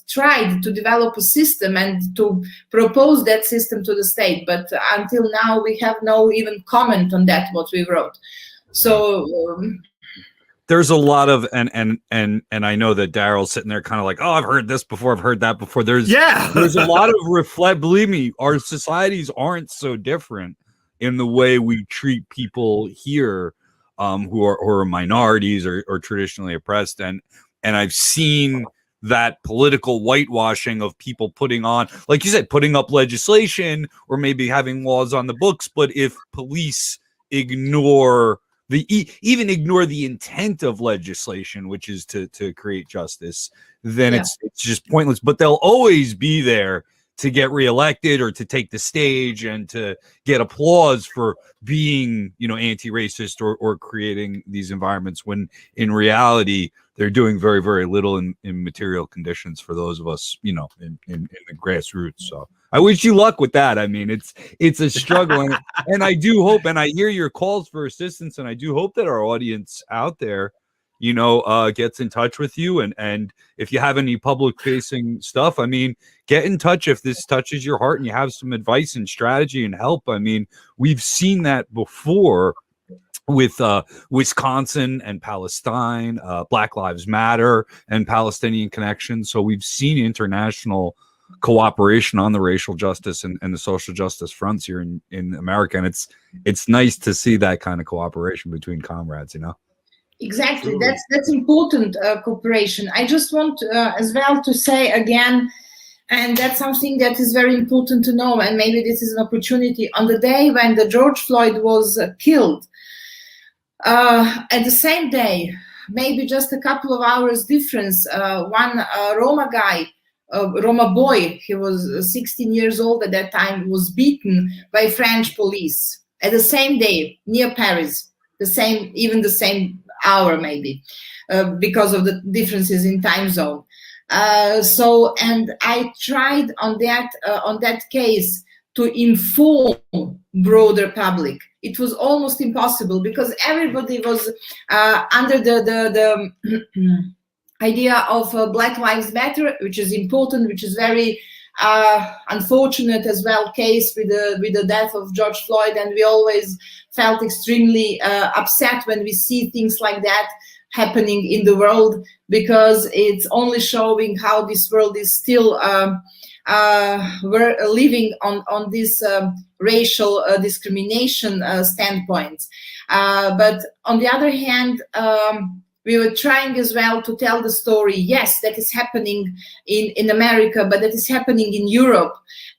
tried to develop a system and to propose that system to the state, but until now we have no even comment on that, what we wrote. So there's a lot of and I know that Daryl's sitting there kind of like, oh, I've heard this before, I've heard that before. There's a lot of believe me, our societies aren't so different in the way we treat people here who are minorities or traditionally oppressed, and I've seen that political whitewashing of people putting on, like you said, putting up legislation or maybe having laws on the books, but if police ignore even ignore the intent of legislation, which is to create justice, then it's just pointless. But they'll always be there to get reelected or to take the stage and to get applause for being, anti-racist or creating these environments, when in reality they're doing very, very little in material conditions for those of us, in the grassroots. So I wish you luck with that. I mean, it's a struggle, and I do hope, and I hear your calls for assistance, and I do hope that our audience out there gets in touch with you. And if you have any public facing stuff, I mean, get in touch if this touches your heart and you have some advice and strategy and help. I mean, we've seen that before with Wisconsin and Palestine, Black Lives Matter and Palestinian Connection. So we've seen international cooperation on the racial justice and the social justice fronts here in America. And it's nice to see that kind of cooperation between comrades, Exactly. That's important cooperation. I just want as well to say again, and that's something that is very important to know, and maybe this is an opportunity. On the day when the George Floyd was killed, at the same day, maybe just a couple of hours difference, one Roma guy, Roma boy, he was 16 years old at that time, was beaten by French police at the same day near Paris, even the same hour maybe, because of the differences in time zone. And I tried on that case to inform broader public. It was almost impossible because everybody was under the idea of Black Lives Matter, which is important, which is very unfortunate as well case with the death of George Floyd, and we always felt extremely upset when we see things like that happening in the world, because it's only showing how this world is still we're living on this racial discrimination standpoint. But on the other hand, we were trying as well to tell the story, yes, that is happening in America, but that is happening in Europe.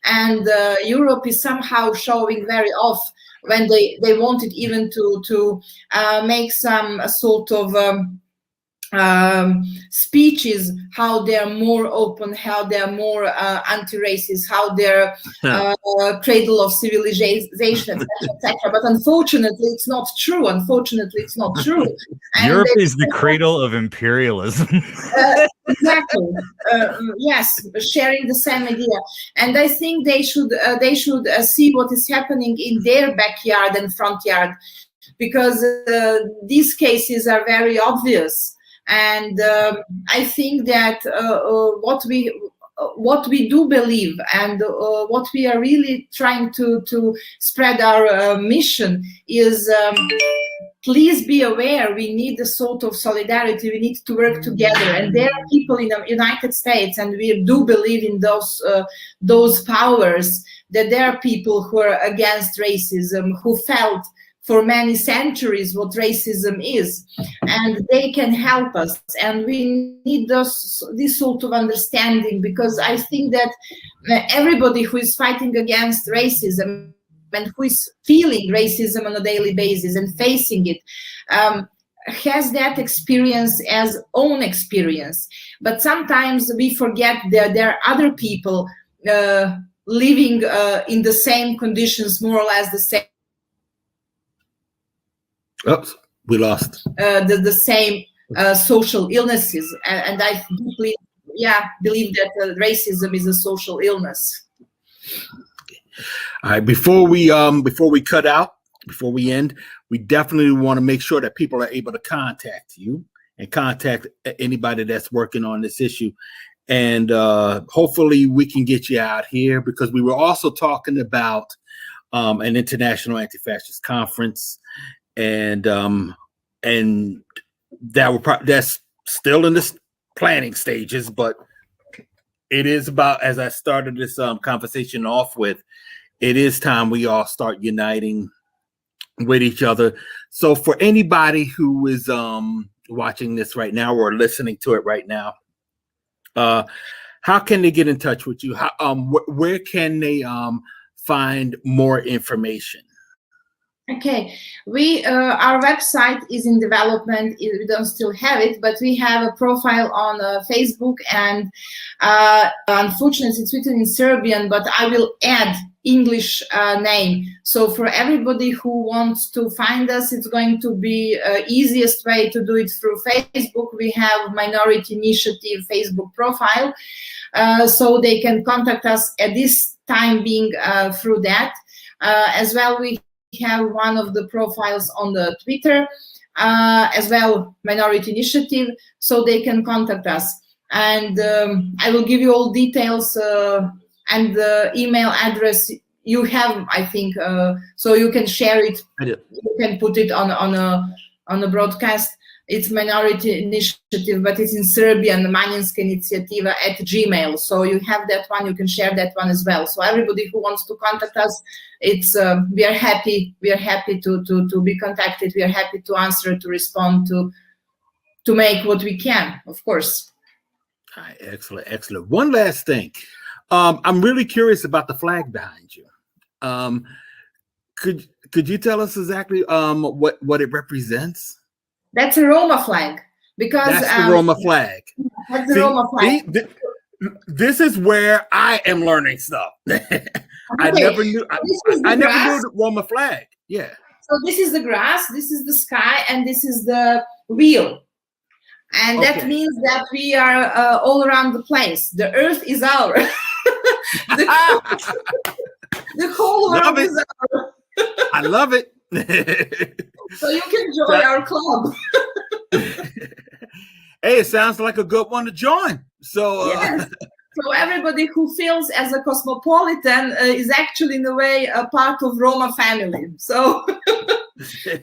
And Europe is somehow showing very off when they wanted even to make some sort of speeches, how they're more open, how they're more anti-racist, how they're cradle of civilization, etc., etc. But unfortunately, it's not true. Europe is the cradle of imperialism. Exactly. Yes, sharing the same idea. And I think they should see what is happening in their backyard and front yard, because these cases are very obvious. And I think that what we do believe and what we are really trying to spread our mission is, please be aware, we need a sort of solidarity, we need to work together. And there are people in the United States, and we do believe in those powers, that there are people who are against racism, who felt for many centuries what racism is, and they can help us. And we need this sort of understanding, because I think that everybody who is fighting against racism and who is feeling racism on a daily basis and facing it has that experience as own experience. But sometimes we forget that there are other people living in the same conditions, more or less the same. Oops, we lost the same social illnesses, and I deeply, believe that racism is a social illness. All right, before we cut out, before we end, we definitely want to make sure that people are able to contact you and contact anybody that's working on this issue. And hopefully we can get you out here, because we were also talking about an international anti-fascist conference. And that's still in the planning stages, but it is about, as I started this conversation off with, it is time we all start uniting with each other. So for anybody who is watching this right now or listening to it right now, how can they get in touch with you? Where can they find more information? Okay, our website is in development. We don't still have it, but we have a profile on Facebook, and unfortunately it's written in Serbian, but I will add English name. So for everybody who wants to find us, it's going to be easiest way to do it through Facebook. We have Minority Initiative Facebook profile, so they can contact us at this time being through that. As well, we have one of the profiles on the Twitter. as well Minority Initiative, so they can contact us. And I will give you all details and the email address you have, I think, so you can share it. You can put it on a broadcast. It's Minority Initiative, but it's in Serbian, Manjinska Inicijativa @gmail. So you have that one. You can share that one as well. So everybody who wants to contact us, it's we are happy. We are happy to be contacted. We are happy to answer, to respond, to make what we can, of course. All right, excellent. One last thing. I'm really curious about the flag behind you. Could you tell us exactly what it represents? That's a Roma flag, because that's the Roma flag. That's the Roma flag. This is where I am learning stuff. I never knew. I never knew the Roma flag. Yeah. So this is the grass, this is the sky, and this is the wheel. And that means that we are all around the place. The earth is ours. The whole world is ours. I love it. So you can join our club. Hey, it sounds like a good one to join. So, yes. So everybody who feels as a cosmopolitan is actually, in a way, a part of Roma family. So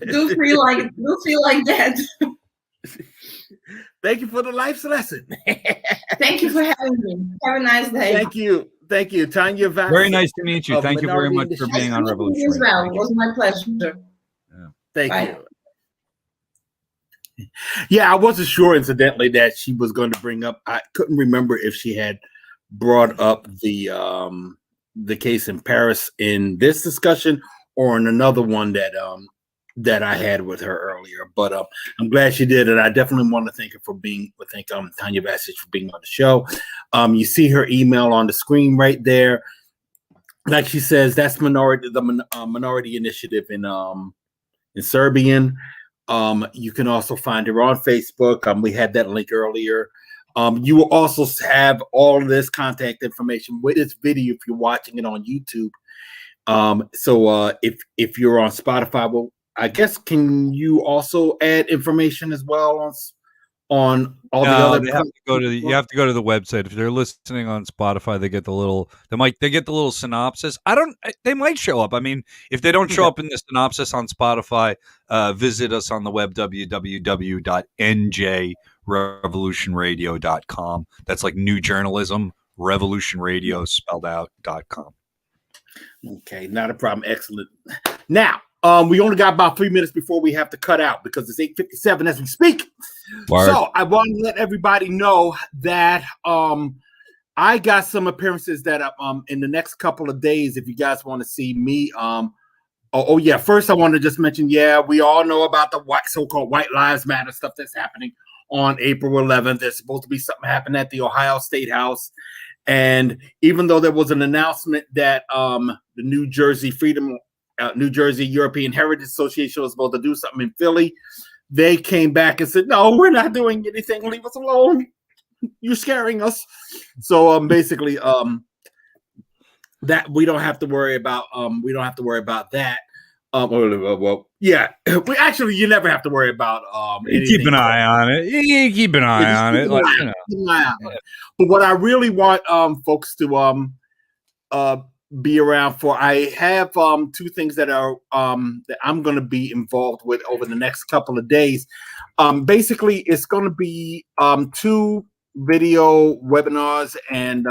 do feel like that. Thank you for the life's lesson. Thank you for having me. Have a nice day. Thank you, Tanya. Very nice to meet you. Thank you very much for being on Revolution. As well, it was my pleasure. Thank you. Yeah, I wasn't sure, incidentally, that she was going to bring up. I couldn't remember if she had brought up the case in Paris in this discussion or in another one that I had with her earlier. But I'm glad she did it. I definitely want to thank her for Tanya Vasic for being on the show. You see her email on the screen right there. Like she says, that's the Minority Initiative in Serbian. You can also find her on Facebook. We had that link earlier. You will also have all of this contact information with this video if you're watching it on YouTube. So if you're on Spotify, well, I guess, can you also add information as well on all the other? You have to go to the website. If they're listening on Spotify, they get the little synopsis. They might show up. I mean, if they don't show up in the synopsis on Spotify, visit us on the web, www.njrevolutionradio.com. That's like new journalism, revolution radio spelled out .com. Okay, not a problem. Excellent. Now, we only got about 3 minutes before we have to cut out because it's 8:57 as we speak. Word. So I want to let everybody know that I got some appearances that in the next couple of days. If you guys want to see me, first I want to just mention, we all know about the so-called White Lives Matter stuff that's happening on April 11th. There's supposed to be something happening at the Ohio State House. And even though there was an announcement that the New Jersey European Heritage Association was supposed to do something in Philly, they came back and said, no, we're not doing anything. Leave us alone. You're scaring us. So basically, that we don't have to worry about. That. You never have to worry about keep an eye on it. You keep an eye on it. But what I really want folks to be around for, I have two things that are that I'm going to be involved with over the next couple of days. Basically, it's going to be 2 video webinars, and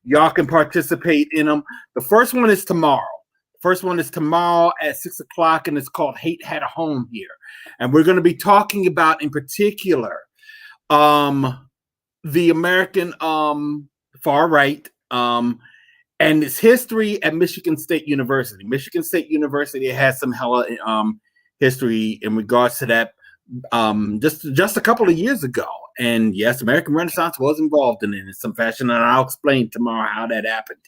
y'all can participate in them. The first one is tomorrow. At 6 o'clock, and it's called Hate Had a Home Here. And we're going to be talking about, in particular, the American far right and its history at Michigan State University. Michigan State University has some hella history in regards to that just a couple of years ago. And yes, American Renaissance was involved in it in some fashion, and I'll explain tomorrow how that happened.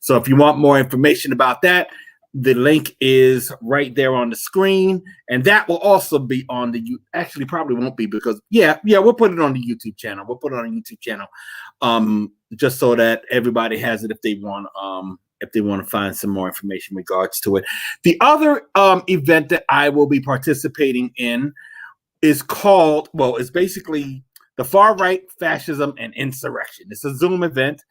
So if you want more information about that, the link is right there on the screen, and that will also be on the actually probably won't be, because we'll put it on the YouTube channel. Just so that everybody has it if they want to find some more information in regards to it. The other event that I will be participating in is called, well, it's basically the Far Right Fascism and Insurrection. It's a Zoom event.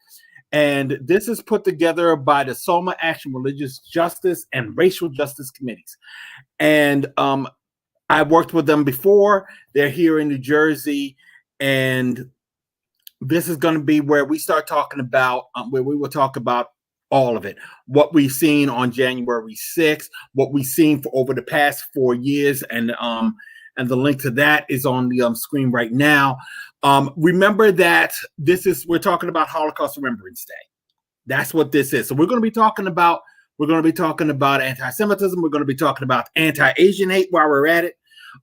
And this is put together by the Soma Action Religious Justice and Racial Justice Committees. And I worked with them before. They're here in New Jersey. And this is going to be where we start talking about, where we will talk about all of it. What we've seen on January 6th, what we've seen for over the past 4 years. And the link to that is on the screen right now. Remember that we're talking about Holocaust Remembrance Day. That's what this is. So we're going to be talking about anti-Semitism. We're going to be talking about anti-Asian hate while we're at it.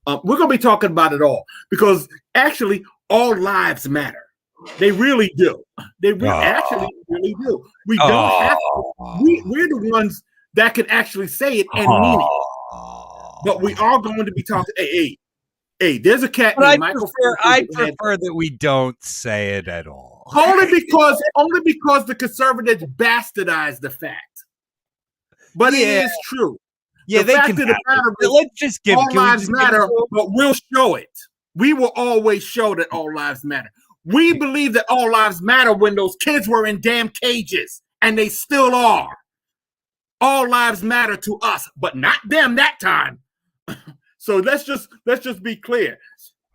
We're going to be talking about it all, because actually all lives matter. They really do. They actually really do. We don't have to. We're the ones that can actually say it and mean it. But we are going to be talking. Hey, there's a cat named Michael. I prefer that we don't say it at all. Only because the conservatives bastardize the fact. But it is true. Yeah, they can. Let's just give all lives matter, but we'll show it. We will always show that all lives matter. We believe that all lives matter when those kids were in damn cages, and they still are. All lives matter to us, but not them that time. So let's just be clear.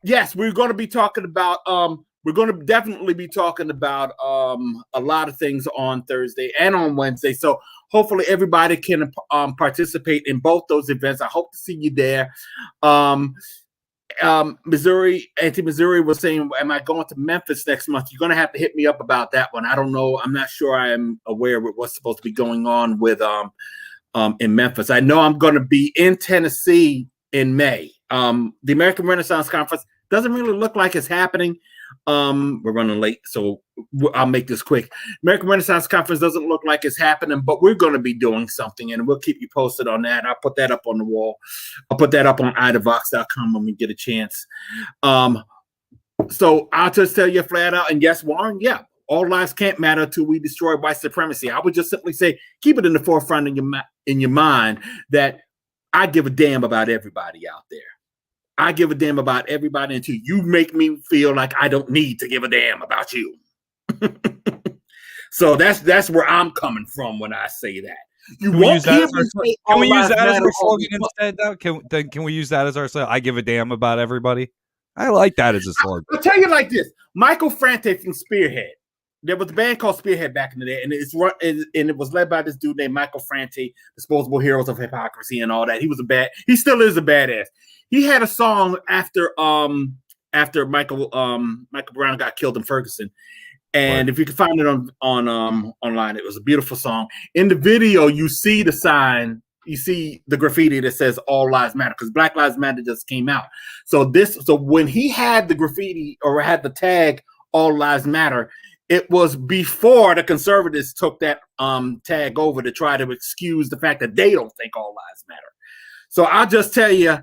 Yes, we're going to be talking about we're going to definitely be talking about a lot of things on Thursday and on Wednesday. So hopefully everybody can participate in both those events. I hope to see you there. Missouri was saying, am I going to Memphis next month? You're going to have to hit me up about that one. I don't know. I'm not sure I am aware of what's supposed to be going on with in Memphis. I know I'm going to be in Tennessee in May. The American Renaissance Conference doesn't really look like it's happening. We're running late, so I'll make this quick. American Renaissance Conference doesn't look like it's happening, but we're going to be doing something, and we'll keep you posted on that. I'll put that up on the wall. I'll put that up on idavox.com when we get a chance. So I'll just tell you flat out, and yes, Warren, yeah, all lives can't matter until we destroy white supremacy. I would just simply say, keep it in the forefront in your mind that I give a damn about everybody out there. I give a damn about everybody until you make me feel like I don't need to give a damn about you. So that's where I'm coming from when I say that. Can we use that as our slogan instead, though? Can we use that as our slogan? I give a damn about everybody. I like that as a slogan. I'll tell you like this. Michael Franti from Spearhead. There was a band called Spearhead back in the day, and it was led by this dude named Michael Franti, Disposable Heroes of Hypocrisy and all that. He still is a badass. He had a song after Michael Brown got killed in Ferguson. And if you can find it on online, it was a beautiful song. In the video, you see the sign, you see the graffiti that says "All Lives Matter" because Black Lives Matter just came out. So when he had the graffiti or had the tag "All Lives Matter," it was before the conservatives took that tag over to try to excuse the fact that they don't think all lives matter. So I'll just tell you,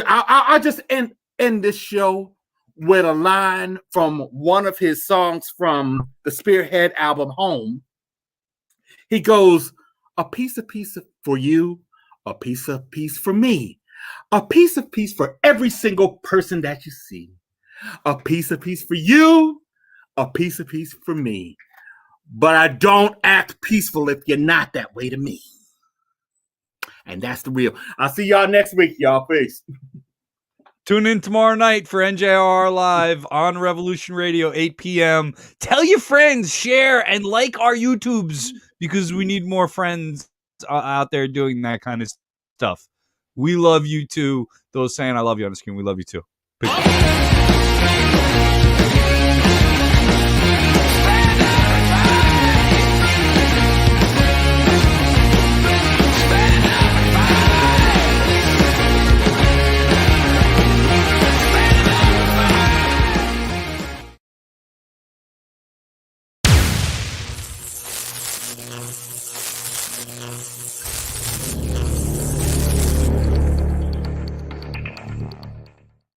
I'll just end this show with a line from one of his songs from the Spearhead album, Home. He goes, a piece for you, a piece for me, a piece for every single person that you see, a piece for you, a piece for me. But I don't act peaceful if you're not that way to me. And that's the real. I'll see y'all next week, y'all. Peace. Tune in tomorrow night for NJR Live on Revolution Radio, 8 p.m. Tell your friends, share, and like our YouTubes because we need more friends out there doing that kind of stuff. We love you too. Those saying I love you on the screen, we love you too. Peace.